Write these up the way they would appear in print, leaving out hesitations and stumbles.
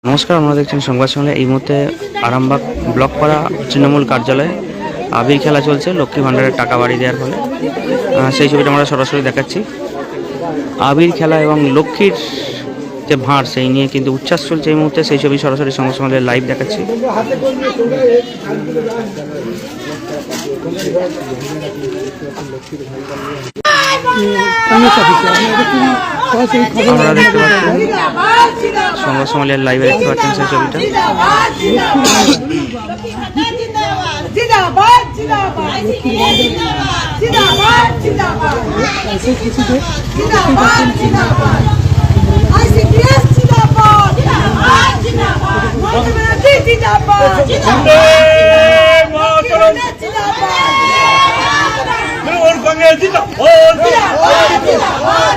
নমস্কার, আপনারা দেখছেন সংবাদ সম্মেলন। এই মুহূর্তে আরামবাগ ব্লক পাড়া তৃণমূল কার্যালয়ে আবির খেলা চলছে লক্ষ্মী ভাণ্ডারের টাকা বাড়ি দেওয়ার ফলে। সেই ছবিটা আমরা সরাসরি দেখাচ্ছি। আবির খেলা এবং লক্ষ্মীর যে ভাঁড় সেই নিয়ে কিন্তু উচ্ছ্বাস চলছে এই মুহূর্তে। সেই ছবি সরাসরি সংবাদ সম্মেলনে লাইভ দেখাচ্ছি। আপনারা দেখতে পাচ্ছেন সংবাদ সম্মেলনের লাইভে দেখতে পাচ্ছেন সেই ছবিটা।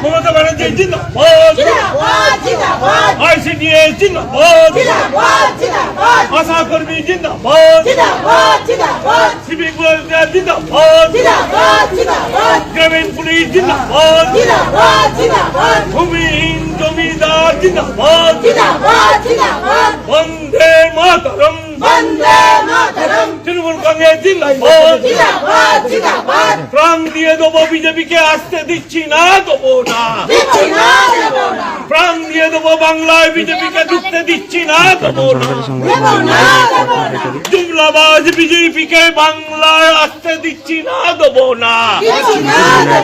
মমতা ব্যানার্জি জিন্দাবাদ, আইসিডিএস জিন্দাবাদ, আশা কর্মী জিন্দাবাদ, সিভিক ভলেন্টিয়ার জিন্দাবাদ, গ্রামীণ পুলিশ জিন্দাবাদ, ভূমিহীন জমিদার জিন্দাবাদ, বন্দে মাতরম, তৃণমূল কংগ্রেস জিন্দাবাদ, প্রাণ দিয়ে দেবো বিজেপিকে আসতে দিচ্ছি না, দেবো না, প্রাণ দিয়ে দেবো বাংলায় বিজেপিকে ঢুকতে দিচ্ছি না, দেবো না, জুমলাবাজ বিজেপিকে বাংলায় আসতে দিচ্ছি না, দেবো না,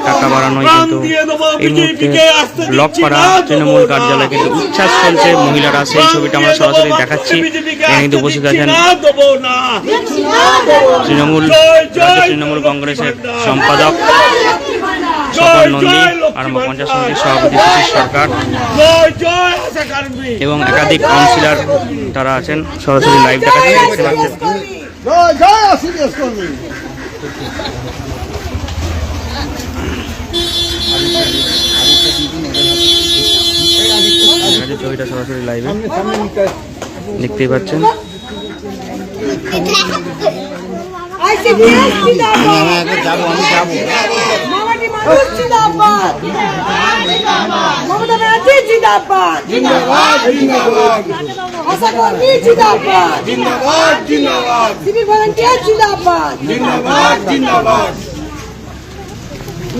টাকা বাড়ানো কিন্তু এই মুহূর্তে ব্লক পাড়া তৃণমূল কার্যালয়ে কিন্তু উচ্ছ্বাস চলছে। মহিলারা সেই ছবিটা আমরা সরাসরি দেখাচ্ছি। কিন্তু উপস্থিত আছেন তৃণমূল কংগ্রেসের সম্পাদক স্বপন নন্দী, আর পঞ্চায়েত সমিতির সভাপতি সুশীল সরকার এবং একাধিক কাউন্সিলর তারা আছেন। সরাসরি লাইভ দেখাচ্ছেন। ছবিটা সরাসরি লাইভে দেখতেই পাচ্ছেন।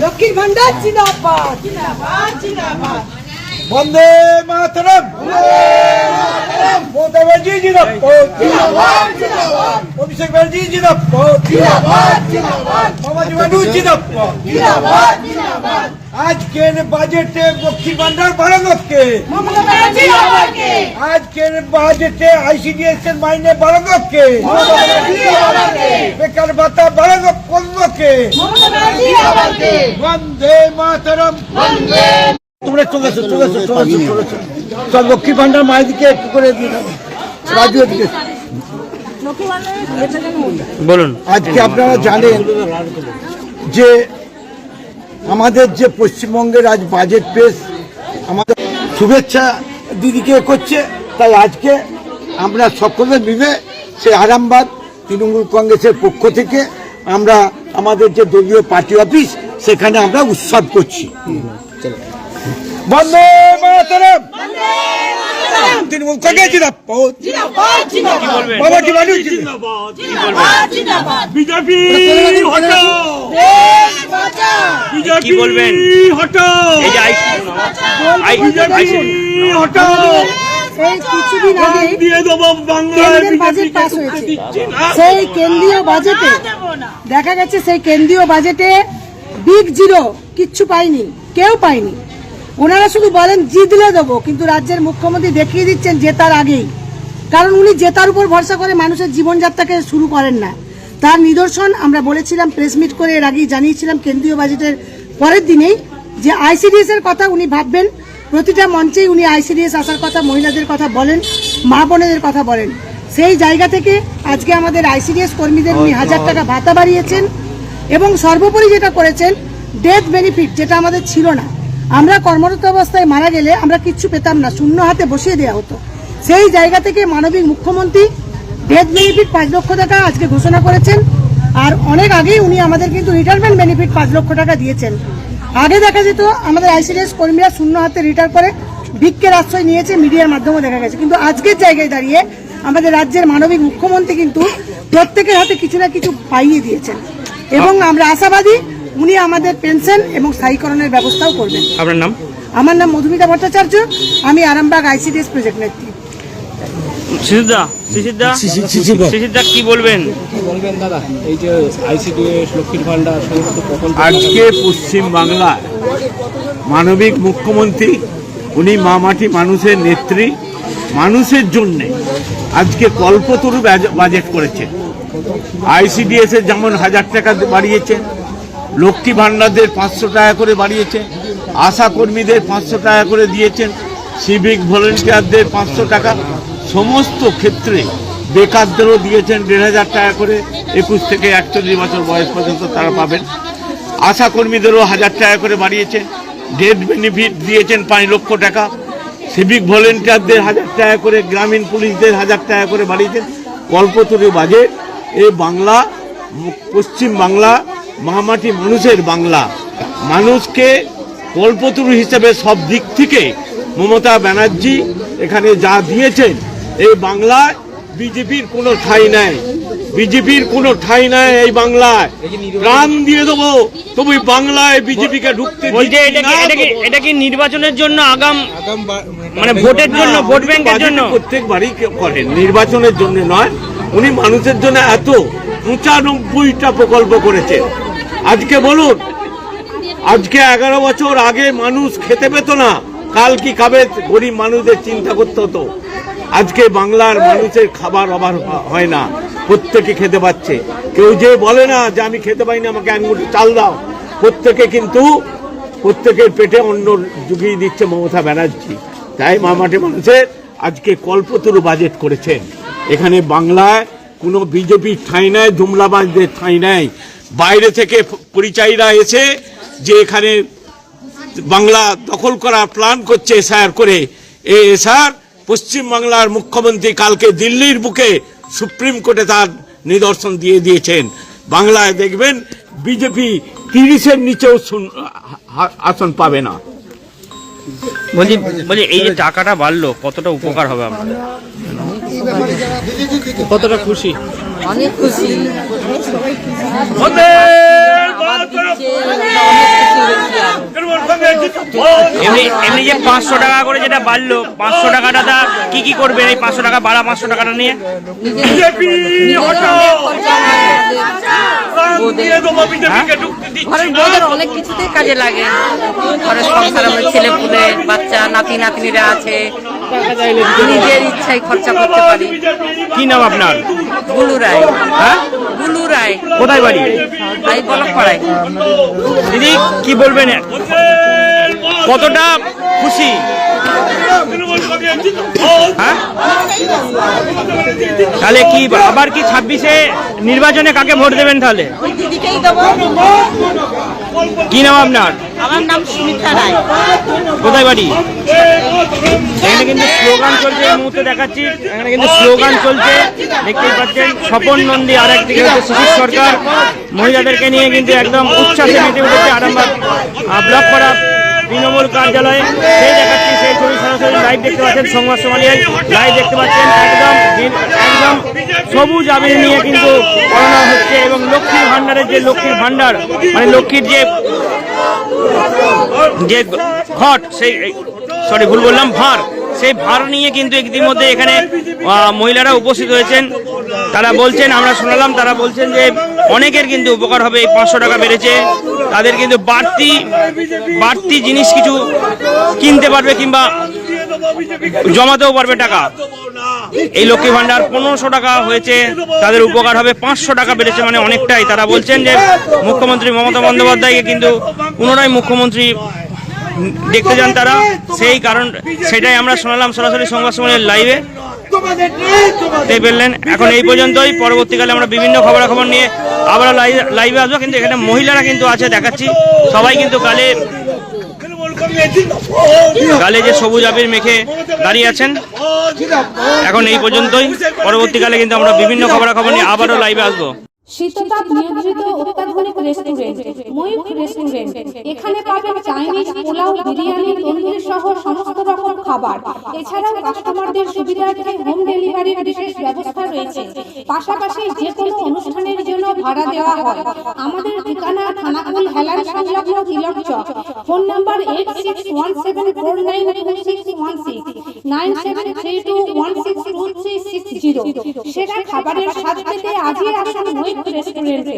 লক্ষ্মীর ভান্ডার জিন্দাবাদ, বন্দে মাতরম, মমতা ব্যানার্জি জিন্দাবাদ, অভিষেক ব্যানার্জি জিন্দাবাদ, মমতা ব্যানার্জি জিন্দাবাদ। আজকের বাজেটে লক্ষ্মী ভান্ডার বাড়ানো কে? আজকের বাজেটে আইসিডিএস এর মাইনে বাড়ানো কে? বেকার ভাতা বাড়ানো করলো কে? বন্দে মাতরম। তোমরা চলেছো সব লক্ষ্মী ভান্ডার মায়ের দিকে একটু করে রাজু দিকে বলুন। আজকে আপনারা জানেন যে আমাদের যে পশ্চিমবঙ্গের আজ বাজেট পেশ আমাদের শুভেচ্ছা দিদিকে করছে, তাই আজকে আমরা সকলে মিলে সেই আরামবাগ তৃণমূল কংগ্রেসের পক্ষ থেকে আমরা আমাদের যে দলীয় পার্টি অফিস সেখানে আমরা উৎসব করছি। বন্দে মাতরম, তৃণমূল কংগ্রেস জিন্দাবাদ, মমতা ব্যানার্জি জিন্দাবাদ, বিজেপি হটাও, কি বলবেন? সেই কেন্দ্রীয় বাজেটে দেখা গেছে, সেই কেন্দ্রীয় বাজেটে বিগ জিরো, কিচ্ছু পাইনি, কেউ পাইনি। ওনারা শুধু বলেন জিতলে দেবো, কিন্তু রাজ্যের মুখ্যমন্ত্রী দেখিয়ে দিচ্ছেন জেতার আগেই, কারণ উনি জেতার উপর ভরসা করে মানুষের জীবনযাত্রাকে শুরু করেন না। তার নিদর্শন আমরা বলেছিলাম, প্রেস মিট করে এর আগেই জানিয়েছিলাম কেন্দ্রীয় বাজেটের পরের দিনেই, যে আইসিডিএস এর কথা উনি ভাববেন। প্রতিটা মঞ্চেই উনি আইসিডিএস আসার কথা, মহিলাদের কথা বলেন, মা বোনেদের কথা বলেন। সেই জায়গা থেকে আজকে আমাদের আইসিডিএস কর্মীদের উনি 1000 টাকা ভাতা বাড়িয়েছেন এবং সর্বোপরি যেটা করেছেন ডেথ বেনিফিট, যেটা আমাদের ছিল না। আমরা কর্মরত অবস্থায় মারা গেলে আমরা কিচ্ছু পেতাম না, শূন্য হাতে বসিয়ে দেওয়া হতো। সেই জায়গা থেকে মানবিক মুখ্যমন্ত্রী ডেথ বেনিফিট 5 লক্ষ টাকা আজকে ঘোষণা করেছেন। আর অনেক আগেই উনি আমাদের কিন্তু রিটায়ারমেন্ট বেনিফিট 5 লক্ষ টাকা দিয়েছেন। আগে দেখা যেত আমাদের আইসিডিএস কর্মীরা শূন্য হাতে রিটায়ার করে ভিক্ষের আশ্রয় নিয়েছে, মিডিয়ার মাধ্যমে দেখা গেছে। কিন্তু আজকের জায়গায় দাঁড়িয়ে আমাদের রাজ্যের মানবিক মুখ্যমন্ত্রী কিন্তু প্রত্যেকের হাতে কিছু না কিছু পাইয়ে দিয়েছেন এবং আমরা আশাবাদী উনি আমাদের পেনশন এবং স্থায়ীকরণের ব্যবস্থাও করবেন। আপনার নাম? আমার নাম মধুমিতা ভট্টাচার্য, আমি আরামবাগ আইসিডিএস প্রজেক্ট নেত্রী। শিশিরদা কি বলবেন? দাদা, এই যে আইসিডিএস, লক্ষ্মীর ভান্ডার সমস্ত প্রকল্প, আজকে পশ্চিম বাংলায় মানবিক মুখ্যমন্ত্রী, উনি মা মাটি মানুষের নেত্রী, মানুষের জন্য আজকে কল্পতরু বাজেট করেছেন। আইসিডিএস এর যেমন 1000 টাকা বাড়িয়েছেন, লক্ষ্মী ভান্ডারদের 500 টাকা করে বাড়িয়েছেন, আশা কর্মীদের 500 টাকা করে দিয়েছেন, সিভিক ভলেন্টিয়ারদের 500 টাকা, সমস্ত ক্ষেত্রে বেকারদেরও দিয়েছেন 1500 টাকা করে, 21 থেকে 41 বছর বয়স পর্যন্ত তারা পাবেন। আশা কর্মীদেরও 1000 টাকা করে বাড়িয়েছেন, ডেথ বেনিফিট দিয়েছেন 5 লক্ষ টাকা, সিভিক ভলেন্টিয়ারদের 1000 টাকা করে, গ্রামীণ পুলিশদের 1000 টাকা করে বাড়িয়েছেন। কল্পতরু বাজেট, এই বাংলা, পশ্চিম বাংলা মহামাটি মানুষের বাংলা, মানুষকে কল্পতরু হিসেবে সব দিক থেকে মমতা ব্যানার্জি এখানে যা দিয়েছেন, এই বাংলায় বিজেপির কোনো ঠাঁই নাই, বিজেপির কোনো ঠাঁই নাই এই বাংলায়। প্রাণ দিয়ে দেবো তবু বাংলায় বিজেপিকে ঢুকতে বলছে এটা কি নির্বাচনের জন্য মানে ভোটের জন্য, ভোট ব্যাংকের জন্য? প্রত্যেকবারই করেন, নির্বাচনের জন্য নয়। উনি মানুষের জন্য এত 95টা প্রকল্প করেছেন। আজকে বলুন, আজকে 11 বছর আগে মানুষ খেতে পেত না, কাল কি খাবে গরিব মানুষদের চিন্তা করতে হতো। আজকে বাংলার মানুষের খাবার অভাব হয় না, প্রত্যেকে খেতে পাচ্ছে। কেউ যে বলে না যে আমি খেতে পাই না, আমাকে আঙুল চাল দাও, প্রত্যেকে কিন্তু প্রত্যেকের পেটে অন্ন জুগিয়ে দিচ্ছে মমতা ব্যানার্জি। তাই মামাটি মানুষের আজকে কল্পতরু বাজেট করেছেন। এখানে বাংলায় কোনো বিজেপির ঠাঁই নাই, জুমলাবাজদের ঠাঁই নাই। বাইরে থেকে পরিচায়ীরা এসে যে এখানে বাংলা দখল করার প্ল্যান করছে এসআর করে, এই এসআর পশ্চিম বাংলার মুখ্যমন্ত্রী কালকে দিল্লির বুকে সুপ্রিম কোর্টে তার নিদর্শন দিয়ে দিয়েছেন। বাংলায় দেখবেন বিজেপি 30-এর নিচেও আসন পাবে না। বলছি এই যে টাকাটা বাড়লো, কতটা উপকার হবে আপনাদের? কতটা খুশি? অনেক খুশি। এমনি যে 500 টাকা করে যেটা বাড়লো, 500 টাকাটা কি কি করবেন? এই 500 টাকা বাড়া 500 টাকাটা নিয়ে ঘরের বউদের অনেক কিছুতে কাজে লাগে। ঘরের সংসার, আমার ছেলে পুলে বাচ্চা নাতি নাতনিরা আছে, নিজের ইচ্ছায় খরচা করতে পারি। কি নাম আপনার? গুলু রায়। হ্যাঁ, গুলু রায়। কোথায় বাড়ি? এই বলক পাড়ায়। দিদি কি বলবেন, কতটা খুশি? হ্যাঁ, তাহলে কি আবার কি 26-এ নির্বাচনে কাকে ভোট দেবেন তাহলে? দিদিকেই দেবো। কি নাম আপনার? আমার নাম সুমিত্রা রায়। কোথায় বাড়ি? এখানে কিন্তু স্লোগান চলছে, এই মুহূর্তে দেখাচ্ছি, এখানে কিন্তু স্লোগান চলছে, দেখতেই পাচ্ছেন। স্বপন নন্দী, আর একদিকে হচ্ছে শিশির সরকার, মহিলাদেরকে নিয়ে কিন্তু একদম উচ্ছ্বাসে মেতে উঠেছে আরামবাগ ব্লক পাড়া তৃণমূল কার্যালয়ে। সেই দেখাচ্ছি, সেই ছবি সরাসরি লাইভ দেখতে পাচ্ছেন, সংবাদ সোমালিয়ায় লাইভ দেখতে পাচ্ছেন। একদম সবুজ আবির নিয়ে কিন্তু করোনা হচ্ছে, এবং লক্ষ্মীর ভান্ডারের যে লক্ষ্মীর ভান্ডার, মানে লক্ষ্মীর যে ঘট, সেই ভুল বললাম, ভার, সেই ভার নিয়ে কিন্তু ইতিমধ্যে এখানে মহিলারা উপস্থিত হয়েছেন। তারা বলছেন, আমরা শোনালাম, তারা বলছেন যে অনেকের কিন্তু উপকার হবে। এই 500 টাকা বেড়েছে, তাদের কিন্তু বাড়তি জিনিস কিছু কিনতে পারবে কিংবা জমাতেও পারবে টাকা। এই লক্ষ্মী ভান্ডার 1500 টাকা হয়েছে, তাদের উপকার হবে। 500 টাকা বেড়েছে, মানে অনেকটাই। তারা বলছেন যে মুখ্যমন্ত্রী মমতা বন্দ্যোপাধ্যায়কে কিন্তু পুনরায় মুখ্যমন্ত্রী দেখতে যান তারা, সেই কারণ সেটাই আমরা শোনালাম সরাসরি সংবাদ সম্মেলনের লাইভে পেলেন। এখন এই পর্যন্তই, পরবর্তীকালে আমরা বিভিন্ন খবরাখবর নিয়ে আবার লাইভে আসবো। কিন্তু এখানে মহিলারা কিন্তু আছে, দেখাচ্ছি, সবাই কিন্তু গালে যে সবুজ আবির মেখে দাঁড়িয়ে আছেন। এখন এই পর্যন্তই, পরবর্তীকালে কিন্তু আমরা বিভিন্ন খবরাখবর নিয়ে আবারও লাইভে আসবো। শীততাপ নিয়ন্ত্রিত অত্যাধুনিক রেস্টুরেন্ট ময়ূখ রেস্টুরেন্ট। এখানে পাবেন চাইনিজ, পোলাও, বিরিয়ানি, তন্দুরি সহ সমস্ত রকম খাবার। এছাড়াও কাস্টমারদের সুবিধার্থে হোম ডেলিভারির বিশেষ ব্যবস্থা রয়েছে। পাশাপাশি যে কোনো অনুষ্ঠানের জন্য ভাড়া দেওয়া হয়। আমাদের ঠিকানা খানাকুল হেলান সংলগ্ন তিলক চক। Phone number 8617492616 9732162360। সেরা খাবারের স্বাদ পেতে আজই আসুন ময়ূখ রেস্টুরেন্টে।